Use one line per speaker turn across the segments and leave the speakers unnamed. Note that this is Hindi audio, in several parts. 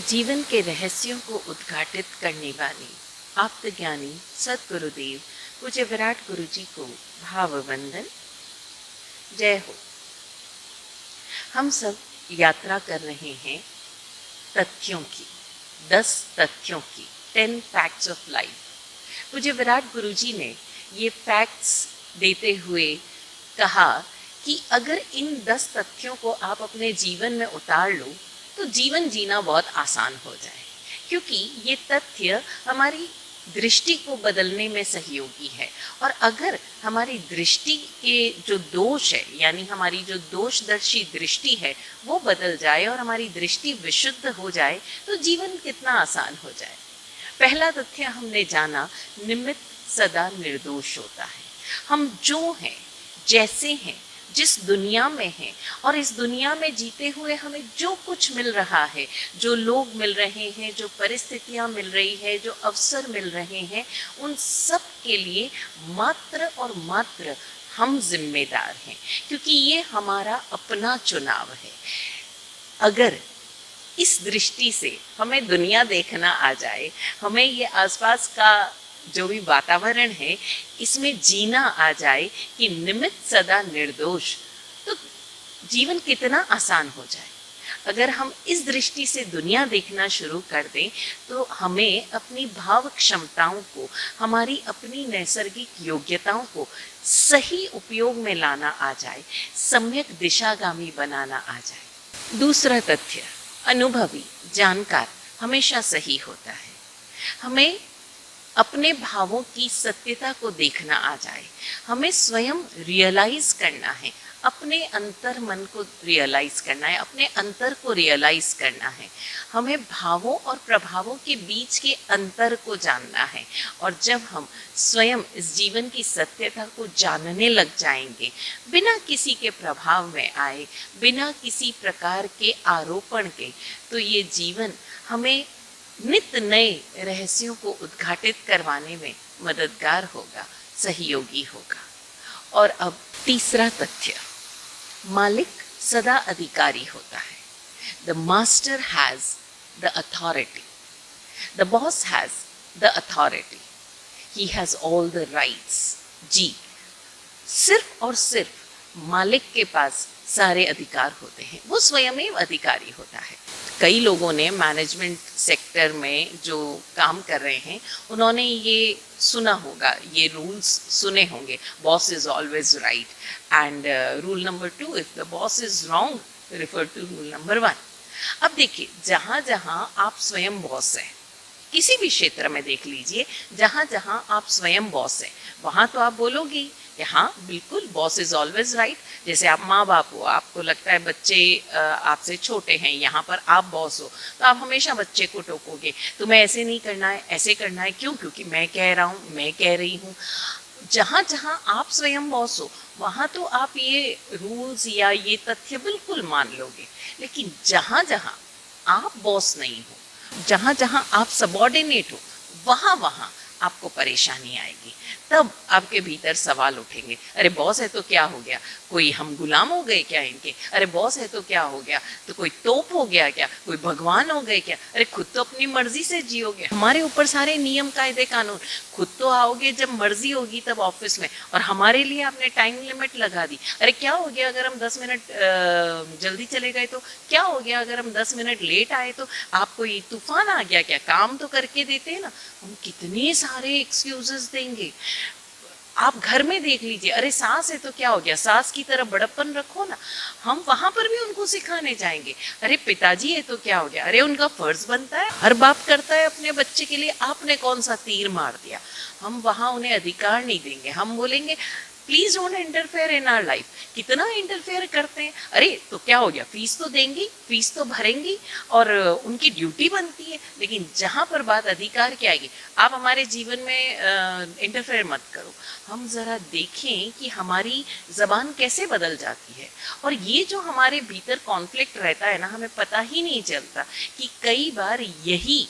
जीवन के रहस्यों को उद्घाटित करने वाले आप्तज्ञानी सद्गुरुदेव पूज्य विराट गुरु जी को भाववंदन। जय हो। हम सब यात्रा कर रहे हैं तथ्यों की, 10 तथ्यों की, 10 फैक्ट्स ऑफ लाइफ। पूज्य विराट गुरु जी ने ये फैक्ट्स देते हुए कहा कि अगर इन 10 तथ्यों को आप अपने जीवन में उतार लो तो जीवन जीना बहुत आसान हो जाए, क्योंकि ये तथ्य हमारी दृष्टि को बदलने में सहयोगी है। और अगर हमारी दृष्टि के जो दोष है, यानी हमारी जो दोषदर्शी दृष्टि है, वो बदल जाए और हमारी दृष्टि विशुद्ध हो जाए तो जीवन कितना आसान हो जाए। पहला तथ्य हमने जाना, निमित्त सदा निर्दोष होता है। हम जो हैं, जैसे हैं, जिस दुनिया में हैं और इस दुनिया में जीते हुए हमें जो कुछ मिल रहा है, जो लोग मिल रहे हैं, जो परिस्थितियां मिल रही है, जो अवसर मिल रहे हैं, उन सब के लिए मात्र और मात्र हम जिम्मेदार हैं, क्योंकि ये हमारा अपना चुनाव है। अगर इस दृष्टि से हमें दुनिया देखना आ जाए, हमें ये आसपास का जो भी वातावरण है इसमें जीना आ जाए कि निमित्त सदा निर्दोष, तो जीवन कितना आसान हो जाए। अगर हम इस दृष्टि से दुनिया देखना शुरू कर दें तो हमें अपनी भाव क्षमताओं को, हमारी अपनी नैसर्गिक योग्यताओं को सही उपयोग में लाना आ जाए, सम्यक दिशागामी बनाना आ जाए। दूसरा तथ्य, अनुभवी जानकार हमेशा सही होता है। हमें अपने भावों की सत्यता को देखना आ जाए, हमें स्वयं रियलाइज करना है, अपने अंतर मन को रियलाइज करना है, अपने अंतर को रियलाइज करना है। हमें भावों और प्रभावों के बीच के अंतर को जानना है। और जब हम स्वयं इस जीवन की सत्यता को जानने लग जाएंगे, बिना किसी के प्रभाव में आए, बिना किसी प्रकार के आरोपण के, तो ये जीवन हमें नित्य नए रहस्यों को उद्घाटित करवाने में मददगार होगा, सहयोगी होगा। और अब तीसरा तथ्य, मालिक सदा अधिकारी होता है। The master has the authority, the boss has the authority, he has all the rights. जी, सिर्फ और सिर्फ मालिक के पास सारे अधिकार होते हैं, वो स्वयं अधिकारी होता है। कई लोगों ने मैनेजमेंट सेक्टर में जो काम कर रहे हैं, उन्होंने ये सुना होगा, ये रूल्स सुने होंगे, boss is always right, and rule number 2, if the boss is wrong refer to rule number 1। अब देखिए, जहाँ जहाँ आप स्वयं बॉस हैं, किसी भी क्षेत्र में देख लीजिए, जहाँ जहाँ आप स्वयं बॉस हैं, वहाँ तो आप बोलोगे कि हाँ बिल्कुल, बॉस इज ऑलवेज राइट। जैसे आप माँ बाप हो, आपको लगता है बच्चे आपसे छोटे हैं, यहाँ पर आप बॉस हो, तो आप हमेशा बच्चे को टोकोगे, तुम्हें ऐसे नहीं करना है, ऐसे करना है। क्यों? क्योंकि मैं कह रहा हूँ, मैं कह रही हूँ। जहाँ जहाँ आप स्वयं बॉस हो, वहाँ तो आप ये रूल्स या ये तथ्य बिल्कुल मान लोगे। लेकिन जहाँ जहाँ आप बॉस नहीं हो, जहाँ जहाँ आप सबॉर्डिनेट हो, वहाँ वहाँ आपको परेशानी आएगी। तब आपके भीतर सवाल उठेंगे, अरे बॉस है तो क्या हो गया, कोई हम गुलाम हो गए क्या इनके? अरे बॉस है तो क्या हो गया, तो कोई तोप हो गया क्या, कोई भगवान हो गए क्या? अरे खुद तो अपनी मर्जी से जियोगे, हमारे ऊपर सारे नियम कायदे कानून। खुद तो आओगे जब मर्जी होगी तब ऑफिस में, और हमारे लिए आपने टाइम लिमिट लगा दी। अरे क्या हो गया अगर हम 10 मिनट जल्दी चले गए तो? क्या हो गया अगर हम 10 मिनट लेट आए तो? आप कोई तूफान आ गया क्या? काम तो करके देते हैं ना। हम कितने सारे एक्सक्यूजेस देंगे। आप घर में देख लीजिए, अरे सास है तो क्या हो गया, सास की तरह बड़प्पन रखो ना। हम वहां पर भी उनको सिखाने जाएंगे। अरे पिताजी है तो क्या हो गया, अरे उनका फर्ज बनता है, हर बाप करता है अपने बच्चे के लिए, आपने कौन सा तीर मार दिया। हम वहां उन्हें अधिकार नहीं देंगे, हम बोलेंगे please don't interfere in our life. कितना इंटरफेयर करते हैं। अरे तो क्या हो गया, फीस तो देंगी, फीस तो भरेंगी, और उनकी ड्यूटी बनती है। लेकिन जहां पर बात अधिकार की आएगी, आप हमारे जीवन में इंटरफेयर मत करो। हम जरा देखें कि हमारी जबान कैसे बदल जाती है। और ये जो हमारे भीतर कॉन्फ्लिक्ट रहता है ना, हमें पता ही नहीं चलता कि कई बार यही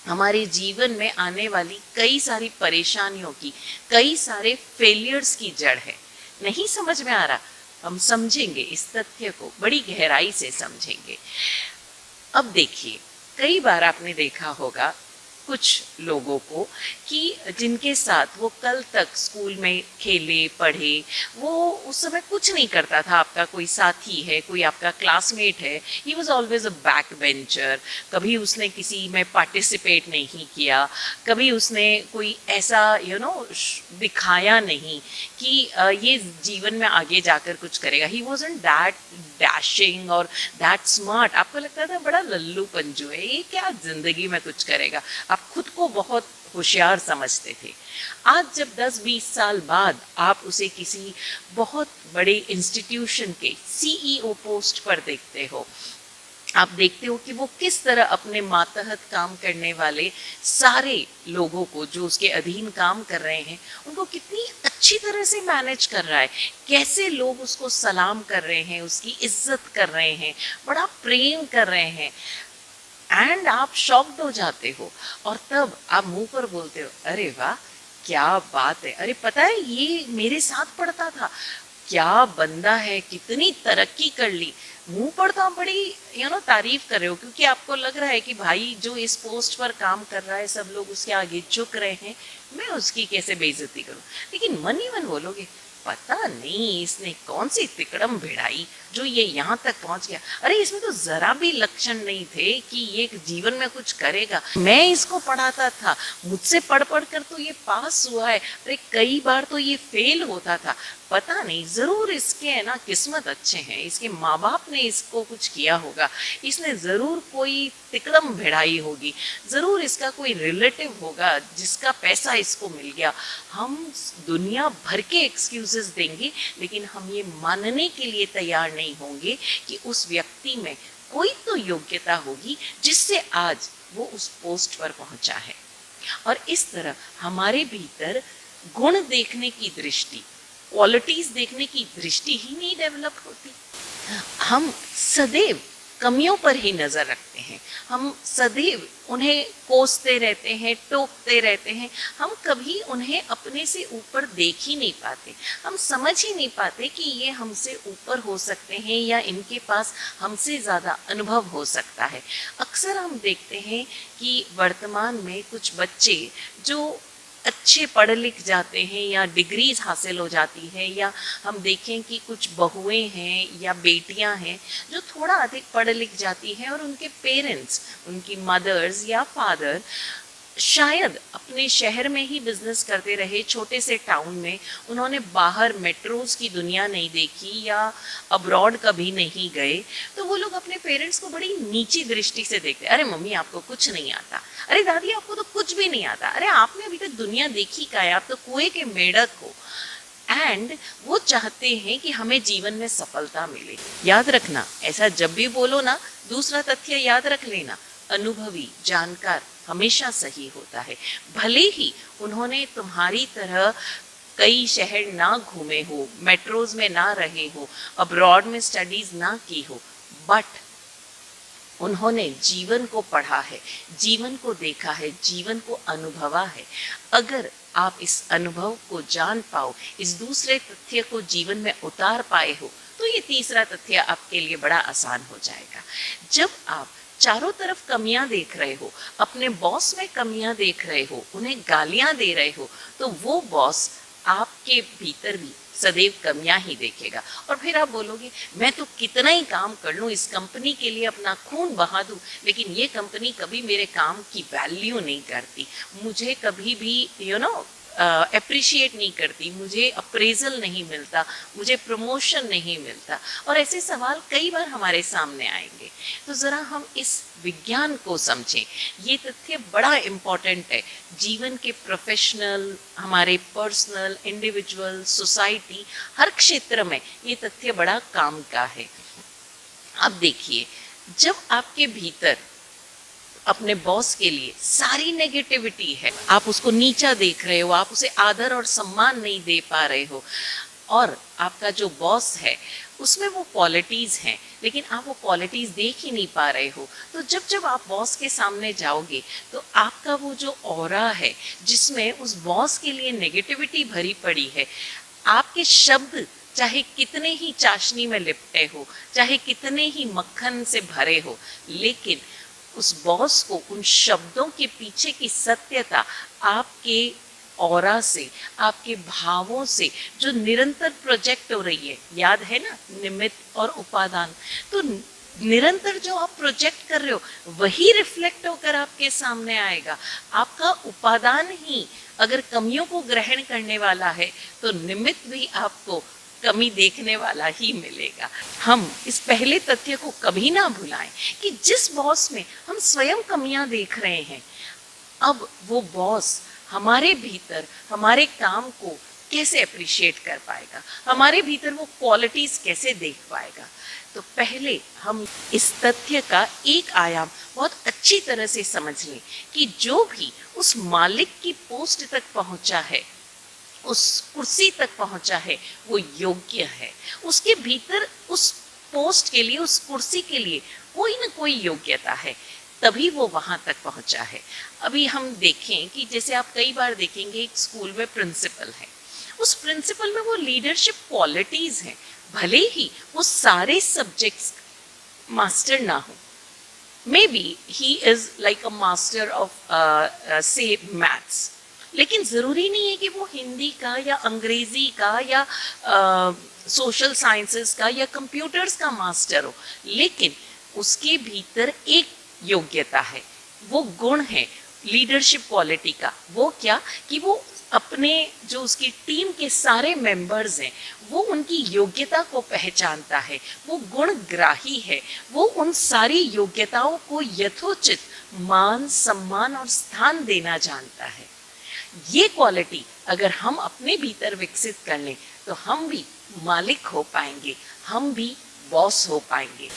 हमारे जीवन में आने वाली कई सारी परेशानियों की, कई सारे फेलियर्स की जड़ है। नहीं समझ में आ रहा, हम समझेंगे, इस तथ्य को बड़ी गहराई से समझेंगे। अब देखिए, कई बार आपने देखा होगा कुछ लोगों को कि जिनके साथ वो कल तक स्कूल में खेले पढ़े, वो उस समय कुछ नहीं करता था, आपका कोई साथी है, कोई आपका क्लासमेट है, he was always a backbencher, कभी उसने किसी में पार्टिसिपेट नहीं किया, कभी उसने कोई ऐसा दिखाया नहीं कि ये जीवन में आगे जाकर कुछ करेगा। ही वॉजंट दैट डैशिंग और दैट स्मार्ट। आपको लगता था बड़ा लल्लू पंजू है, ये क्या जिंदगी में कुछ करेगा, आप खुद को बहुत होशियार समझते थे। आज जब 10-20 साल बाद आप उसे किसी बहुत बड़े इंस्टीट्यूशन के सीईओ पोस्ट पर देखते हो, आप देखते हो कि वो किस तरह अपने मातहत काम करने वाले सारे लोगों को जो उसके अधीन काम कर रहे हैं उनको कितनी अच्छी तरह से मैनेज कर रहा है, कैसे लोग उसको सलाम कर रहे हैं, उसकी इज्जत कर रहे हैं, बड़ा प्रेम कर रहे हैं। एंड आप शॉक्ड हो जाते हो और तब आप मुंह पर बोलते हो, अरे वाह क्या बात है, अरे पता है ये मेरे साथ पढ़ता था, क्या बंदा है, कितनी तरक्की कर ली। मुंह पर तो आप बड़ी तारीफ कर रहे हो क्योंकि आपको लग रहा है कि भाई जो इस पोस्ट पर काम कर रहा है सब लोग उसके आगे झुक रहे हैं, मैं उसकी कैसे बेइज्जती करूं। लेकिन मन ही मन बोलोगे, पता नहीं इसने कौन सी तिकड़म भिड़ाई जो ये यहाँ तक पहुंच गया, अरे इसमें तो जरा भी लक्षण नहीं थे कि ये जीवन में कुछ करेगा। मैं इसको पढ़ाता था, मुझसे पढ़ पढ़ कर तो ये पास हुआ है, अरे कई बार तो ये फेल होता था। पता नहीं, जरूर इसके है ना किस्मत अच्छे हैं, इसके माँ बाप ने इसको कुछ किया होगा, इसने जरूर कोई तिकड़म भिड़ाई होगी, जरूर इसका कोई रिलेटिव होगा जिसका पैसा इसको मिल गया। हम दुनिया भर के एक्सक्यूजेस देंगे लेकिन हम ये मानने के लिए तैयार नहीं होंगे कि उस व्यक्ति में कोई तो योग्यता होगी जिससे आज वो उस पोस्ट पर पहुंचा है। और इस तरह हमारे भीतर गुण देखने की दृष्टि, क्वालिटीज देखने की दृष्टि ही नहीं डेवलप होती। हम सदैव कमियों पर ही नजर रखते हैं, हम सदैव उन्हें कोसते रहते हैं, टोकते रहते हैं, हम कभी उन्हें अपने से ऊपर देख ही नहीं पाते, हम समझ ही नहीं पाते कि ये हमसे ऊपर हो सकते हैं या इनके पास हमसे ज़्यादा अनुभव हो सकता है। अक्सर हम देखते हैं कि वर्तमान में कुछ बच्चे जो अच्छे पढ़ लिख जाते हैं या डिग्रीज हासिल हो जाती है, या हम देखें कि कुछ बहुएं हैं या बेटियां हैं जो थोड़ा अधिक पढ़ लिख जाती हैं और उनके पेरेंट्स, उनकी मदर्स या फादर शायद अपने शहर में ही बिजनेस करते रहे, छोटे से टाउन में, उन्होंने बाहर मेट्रोज की दुनिया नहीं देखी या अब्रॉड कभी नहीं गए, तो वो लोग अपने पेरेंट्स को बड़ी नीची दृष्टि से देखते, अरे मम्मी आपको कुछ नहीं आता, अरे दादी आपको तो कुछ भी नहीं आता, अरे आपने अभी तक दुनिया देखी का है, आप तो कुएं के मेढक हो। एंड वो चाहते हैं कि हमें जीवन में सफलता मिले। याद रखना, ऐसा जब भी बोलो ना, दूसरा तथ्य याद रख लेना, अनुभवी जानकार हमेशा सही होता है। भले ही उन्होंने तुम्हारी तरह कई शहर ना घूमे हो, मेट्रोज में ना रहे हो, अब्रॉड में स्टडीज ना की हो, बट उन्होंने जीवन को पढ़ा है, जीवन को देखा है, जीवन को अनुभवा है। अगर आप इस अनुभव को जान पाओ, इस दूसरे तथ्य को जीवन में उतार पाए हो, तो ये तीसरा तथ्य आपके लिए बड़ा आसान हो जाएगा। जब आप चारों तरफ कमियां देख रहे हो, अपने बॉस में कमियां देख रहे हो, उन्हें गालियां दे रहे हो, तो वो बॉस आपके भीतर भी सदैव कमियां ही देखेगा। और फिर आप बोलोगे, मैं तो कितना ही काम कर लूं, इस कंपनी के लिए अपना खून बहा दूं, लेकिन ये कंपनी कभी मेरे काम की वैल्यू नहीं करती, मुझे कभी भी अप्रिशिएट नहीं करती, मुझे अप्रेजल नहीं मिलता, मुझे प्रमोशन नहीं मिलता। और ऐसे सवाल कई बार हमारे सामने आएंगे। तो ज़रा हम इस विज्ञान को समझें, ये तथ्य बड़ा इम्पॉर्टेंट है जीवन के प्रोफेशनल, हमारे पर्सनल, इंडिविजुअल, सोसाइटी, हर क्षेत्र में ये तथ्य बड़ा काम का है। अब देखिए, जब आपके भीतर अपने बॉस के लिए सारी नेगेटिविटी है, आप उसको नीचा देख रहे हो, आप उसे आदर और सम्मान नहीं दे पा रहे हो, और आपका जो बॉस है उसमें वो क्वालिटीज़ हैं लेकिन आप वो क्वालिटीज़ देख ही नहीं पा रहे हो, तो जब जब आप बॉस के सामने जाओगे तो आपका वो जो ऑरा है जिसमें उस बॉस के लिए नेगेटिविटी भरी पड़ी है, आपके शब्द चाहे कितने ही चाशनी में लिपटे हो, चाहे कितने ही मक्खन से भरे हो, लेकिन उस बॉस को उन शब्दों के पीछे की सत्यता आपके ऑरा से, आपके भावों से जो निरंतर प्रोजेक्ट हो रही है, याद है ना, निमित्त और उपादान, तो निरंतर जो आप प्रोजेक्ट कर रहे हो वही रिफ्लेक्ट होकर आपके सामने आएगा। आपका उपादान ही अगर कमियों को ग्रहण करने वाला है तो निमित्त भी आपको कमी देखने वाला ही मिलेगा। हम इस पहले तथ्य को कभी ना भुलाएं कि जिस बॉस में हम स्वयं कमियां देख रहे हैं, अब वो बॉस हमारे भीतर हमारे काम को कैसे अप्रिशिएट कर पाएगा, हमारे भीतर वो क्वालिटीज कैसे देख पाएगा। तो पहले हम इस तथ्य का एक आयाम बहुत अच्छी तरह से समझ लें कि जो भी उस मालिक की पोस्ट तक पहुंचा है, उस कुर्सी तक पहुंचा है, वो योग्य है। उसके भीतर उस पोस्ट के लिए, उस कुर्सी के लिए कोई ना कोई योग्यता है, तभी वो वहां तक पहुंचा है। अभी हम देखें कि जैसे आप कई बार देखेंगे एक स्कूल में प्रिंसिपल है, उस प्रिंसिपल में वो लीडरशिप क्वालिटीज हैं, भले ही वो सारे सब्जेक्ट्स मास्टर ना हो, may be he is like a master of से मैथ्स, लेकिन ज़रूरी नहीं है कि वो हिंदी का या अंग्रेज़ी का या सोशल साइंसेस का या कंप्यूटर्स का मास्टर हो, लेकिन उसके भीतर एक योग्यता है, वो गुण है लीडरशिप क्वालिटी का। वो क्या कि वो अपने जो उसकी टीम के सारे मेंबर्स हैं, वो उनकी योग्यता को पहचानता है, वो गुणग्राही है, वो उन सारी योग्यताओं को यथोचित मान, सम्मान और स्थान देना जानता है। ये क्वालिटी अगर हम अपने भीतर विकसित कर लें तो हम भी मालिक हो पाएंगे, हम भी बॉस हो पाएंगे।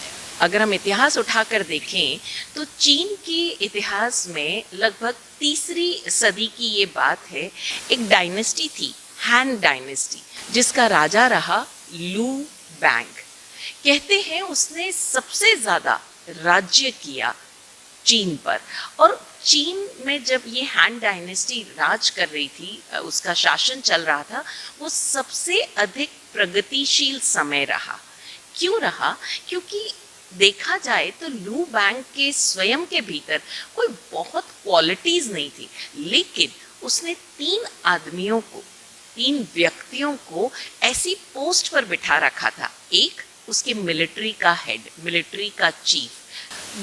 अगर हम इतिहास उठाकर देखें तो चीन के इतिहास में लगभग 3री सदी की ये बात है, एक डायनेस्टी थी, हैन डायनेस्टी, जिसका राजा रहा लू बैंग। कहते हैं उसने सबसे ज़्यादा राज्य किया चीन पर, और चीन में जब ये हैन डायनेस्टी राज कर रही थी, उसका शासन चल रहा था, वो सबसे अधिक प्रगतिशील समय रहा। क्यों रहा? क्योंकि देखा जाए तो लू बैंग के स्वयं के भीतर कोई बहुत क्वालिटीज नहीं थी, लेकिन उसने 3 आदमियों को, 3 व्यक्तियों को ऐसी पोस्ट पर बिठा रखा था। एक उसके मिलिट्री का हेड, मिलिट्री का चीफ,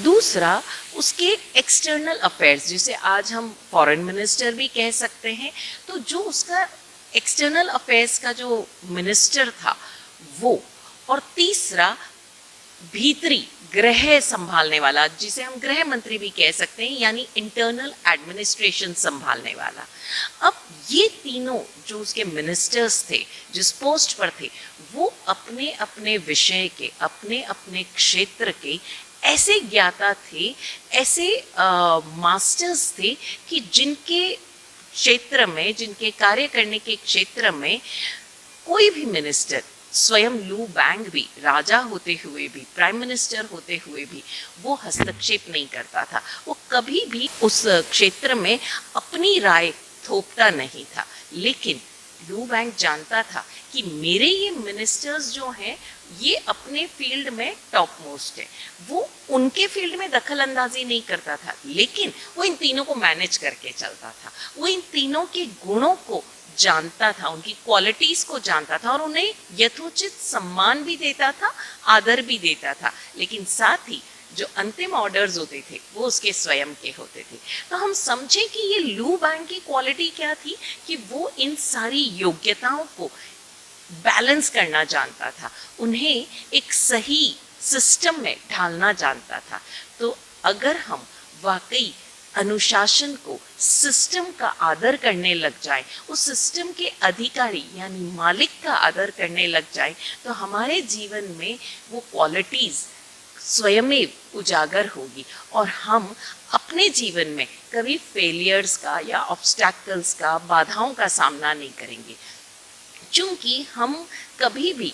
दूसरा उसके एक्सटर्नल अफेयर्स, जिसे आज हम फॉरेन मिनिस्टर भी कह सकते हैं, तो जो उसका एक्सटर्नल अफेयर्स का जो मिनिस्टर था वो, और तीसरा भीतरी गृह संभालने वाला, जिसे हम गृह मंत्री भी कह सकते हैं, यानी इंटरनल एडमिनिस्ट्रेशन संभालने वाला। अब ये तीनों जो उसके मिनिस्टर्स थे, जिस पोस्ट पर थे, वो अपने अपने विषय के, अपने अपने क्षेत्र के ऐसे ज्ञाता थे, ऐसे मास्टर्स थे कि जिनके क्षेत्र में, जिनके कार्य करने के क्षेत्र में कोई भी मिनिस्टर, स्वयं लू बैंग भी राजा होते हुए भी, प्राइम मिनिस्टर होते हुए भी, वो हस्तक्षेप नहीं करता था। वो कभी भी उस क्षेत्र में अपनी राय थोपता नहीं था। लेकिन लू बैंग जानता था कि मेरे ये मिनिस्टर्स जो हैं, ये अपने फील्ड में टॉप मोस्ट है, वो उनके फील्ड में दखल अंदाजी नहीं करता था, लेकिन वो इन तीनों को मैनेज करके चलता था। वो इन तीनों के गुणों को जानता था, उनकी क्वालिटीज को जानता था, और उन्हें यथोचित सम्मान भी देता था, आदर भी देता था, लेकिन साथ ही जो अंतिम ऑर्डर्स होते थे वो उसके स्वयं के होते थे। तो हम समझें कि ये लू बैंग की क्वालिटी क्या थी कि वो इन सारी योग्यताओं को बैलेंस करना जानता था, उन्हें एक सही सिस्टम में ढालना जानता था। तो अगर हम वाकई अनुशासन को, सिस्टम का आदर करने लग जाए, उस सिस्टम के अधिकारी यानी मालिक का आदर करने लग जाए, तो हमारे जीवन में वो क्वालिटीज स्वयमेव उजागर होगी और हम अपने जीवन में कभी फेलियर्स का या ऑब्स्टैकल्स का, बाधाओं का सामना नहीं करेंगे, क्योंकि हम कभी भी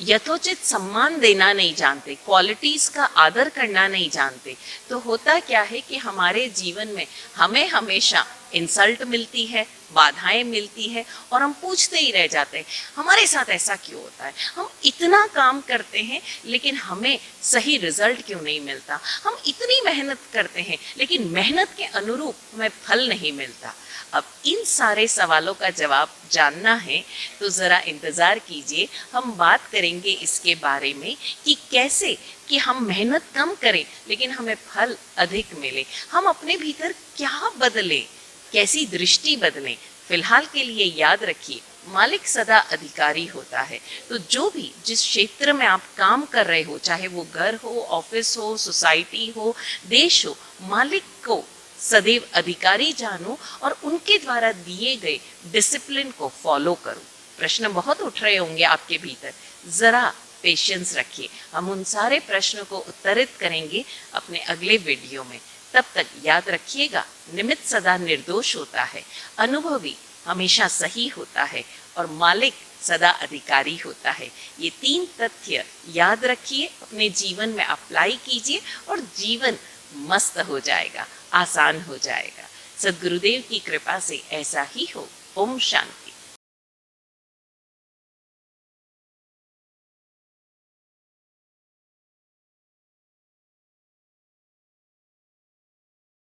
यथोचित सम्मान देना नहीं जानते, क्वालिटीज का आदर करना नहीं जानते, तो होता क्या है कि हमारे जीवन में हमें हमेशा इंसल्ट मिलती है, बाधाएं मिलती है, और हम पूछते ही रह जाते हैं हमारे साथ ऐसा क्यों होता है, हम इतना काम करते हैं लेकिन हमें सही रिजल्ट क्यों नहीं मिलता, हम इतनी मेहनत करते हैं लेकिन मेहनत के अनुरूप हमें फल नहीं मिलता। अब इन सारे सवालों का जवाब जानना है तो ज़रा इंतज़ार कीजिए, हम बात करेंगे इसके बारे में कि कैसे कि हम मेहनत कम करें लेकिन हमें फल अधिक मिले। हम अपने भीतर क्या बदलें, कैसी दृष्टि बदलें। फिलहाल के लिए याद रखिए, मालिक सदा अधिकारी होता है। तो जो भी जिस क्षेत्र में आप काम कर रहे हो, चाहे वो घर हो, ऑफिस हो, सोसाइटी हो, देश हो, मालिक को सदैव अधिकारी जानो और उनके द्वारा दिए गए डिसिप्लिन को फॉलो करो। प्रश्न बहुत उठ रहे होंगे आपके भीतर, जरा पेशेंस रखिए, हम उन सारे प्रश्नों को उत्तरित करेंगे अपने अगले वीडियो में। तब तक याद रखिएगा, निमित्त सदा निर्दोष होता है, अनुभवी हमेशा सही होता है और मालिक सदा अधिकारी होता है। ये 3 तथ्य याद रखिए, अपने जीवन में अप्लाई कीजिए और जीवन मस्त हो जाएगा, आसान हो जाएगा। सद्गुरुदेव की कृपा से ऐसा ही हो। ओम शांति।